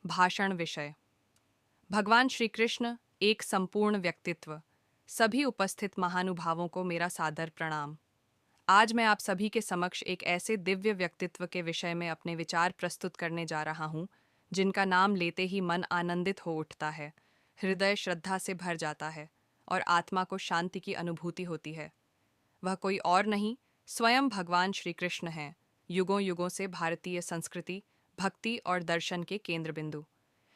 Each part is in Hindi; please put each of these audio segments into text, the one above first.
भाषण विषय। भगवान श्री कृष्ण एक संपूर्ण व्यक्तित्व। सभी उपस्थित महानुभावों को मेरा सादर प्रणाम। आज मैं आप सभी के समक्ष एक ऐसे दिव्य व्यक्तित्व के विषय में अपने विचार प्रस्तुत करने जा रहा हूँ, जिनका नाम लेते ही मन आनंदित हो उठता है, हृदय श्रद्धा से भर जाता है और आत्मा को शांति की अनुभूति होती है। वह कोई और नहीं, स्वयं भगवान श्री कृष्ण हैं, युगों युगों से भारतीय संस्कृति, भक्ति और दर्शन के केंद्र बिंदु।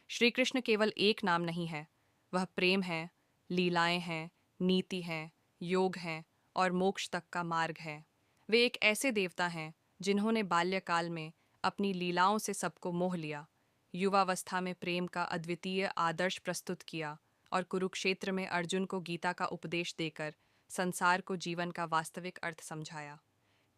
श्री कृष्ण केवल एक नाम नहीं है, वह प्रेम है, लीलाएं हैं, नीति है, योग है और मोक्ष तक का मार्ग है। वे एक ऐसे देवता हैं जिन्होंने बाल्यकाल में अपनी लीलाओं से सबको मोह लिया, युवावस्था में प्रेम का अद्वितीय आदर्श प्रस्तुत किया और कुरुक्षेत्र में अर्जुन को गीता का उपदेश देकर संसार को जीवन का वास्तविक अर्थ समझाया।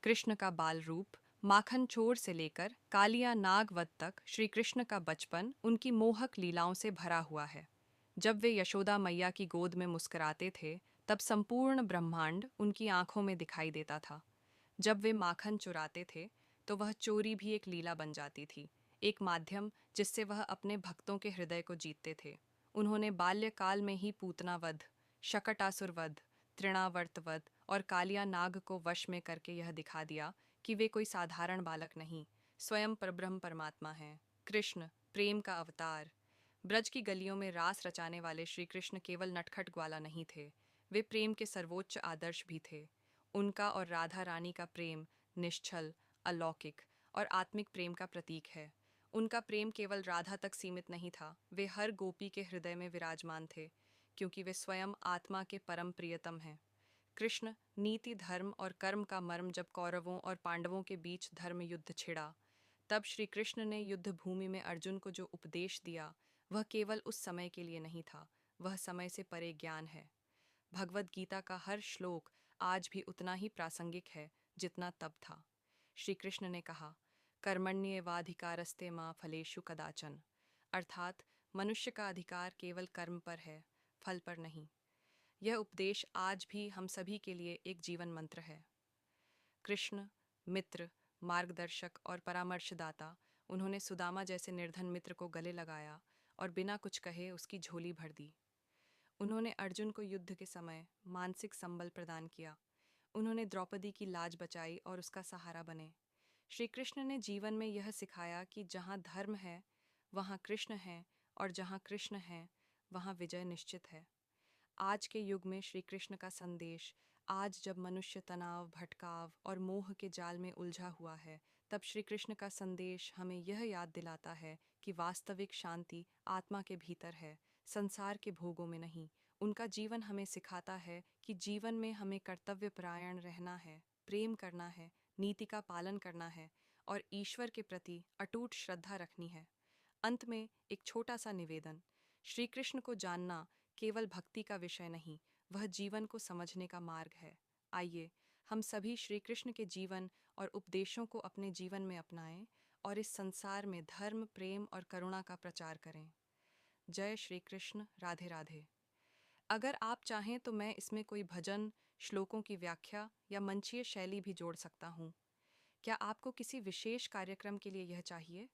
कृष्ण का बाल रूप, माखन चोर से लेकर कालिया नाग वध तक श्री कृष्ण का बचपन उनकी मोहक लीलाओं से भरा हुआ है। जब वे यशोदा मैया की गोद में मुस्कुराते थे, तब संपूर्ण ब्रह्मांड उनकी आंखों में दिखाई देता था। जब वे माखन चुराते थे, तो वह चोरी भी एक लीला बन जाती थी, एक माध्यम जिससे वह अपने भक्तों के हृदय को जीतते थे। उन्होंने बाल्यकाल में ही पूतना वध, शकटासुर वध, तृणावर्त वध और कालिया नाग को वश में करके यह दिखा दिया कि वे कोई साधारण बालक नहीं, स्वयं परब्रह्म परमात्मा हैं। कृष्ण, प्रेम का अवतार। ब्रज की गलियों में रास रचाने वाले श्री कृष्ण केवल नटखट ग्वाला नहीं थे, वे प्रेम के सर्वोच्च आदर्श भी थे। उनका और राधा रानी का प्रेम निश्चल, अलौकिक और आत्मिक प्रेम का प्रतीक है। उनका प्रेम केवल राधा तक सीमित नहीं था, वे हर गोपी के हृदय में विराजमान थे, क्योंकि वे स्वयं आत्मा के परम प्रियतम हैं। कृष्ण, नीति, धर्म और कर्म का मर्म जब कौरवों और पांडवों के बीच धर्म युद्ध छिड़ा, तब श्री कृष्ण ने युद्ध भूमि में अर्जुन को जो उपदेश दिया, वह केवल उस समय के लिए नहीं था, वह समय से परे ज्ञान है। भगवद गीता का हर श्लोक आज भी उतना ही प्रासंगिक है जितना तब था। श्री कृष्ण ने कहा, कर्मण्येवाधिकारस्ते मां फलेषु कदाचन, अर्थात मनुष्य का अधिकार केवल कर्म पर है, फल पर नहीं। यह उपदेश आज भी हम सभी के लिए एक जीवन मंत्र है। कृष्ण, मित्र, मार्गदर्शक और परामर्शदाता, उन्होंने सुदामा जैसे निर्धन मित्र को गले लगाया और बिना कुछ कहे उसकी झोली भर दी। उन्होंने अर्जुन को युद्ध के समय मानसिक संबल प्रदान किया। उन्होंने द्रौपदी की लाज बचाई और उसका सहारा बने। श्री कृष्ण ने जीवन में यह सिखाया कि जहाँ धर्म है, वहाँ कृष्ण है, और जहाँ कृष्ण है, वहाँ विजय निश्चित है। आज के युग में श्री कृष्ण का संदेश, आज जब मनुष्य तनाव, भटकाव और मोह के जाल में उलझा हुआ है, तब श्री कृष्ण का संदेश हमें यह याद दिलाता है कि वास्तविक शांति आत्मा के भीतर है, संसार के भोगों में नहीं। उनका जीवन हमें सिखाता है कि जीवन में हमें कर्तव्यपरायण रहना है, प्रेम करना है, नीति का पालन करना है और ईश्वर के प्रति अटूट श्रद्धा रखनी है। अंत में एक छोटा सा निवेदन, श्री कृष्ण को जानना केवल भक्ति का विषय नहीं, वह जीवन को समझने का मार्ग है। आइए हम सभी श्री कृष्ण के जीवन और उपदेशों को अपने जीवन में अपनाएं और इस संसार में धर्म, प्रेम और करुणा का प्रचार करें। जय श्री कृष्ण। राधे राधे। अगर आप चाहें तो मैं इसमें कोई भजन, श्लोकों की व्याख्या या मंचीय शैली भी जोड़ सकता हूँ। क्या आपको किसी विशेष कार्यक्रम के लिए यह चाहिए?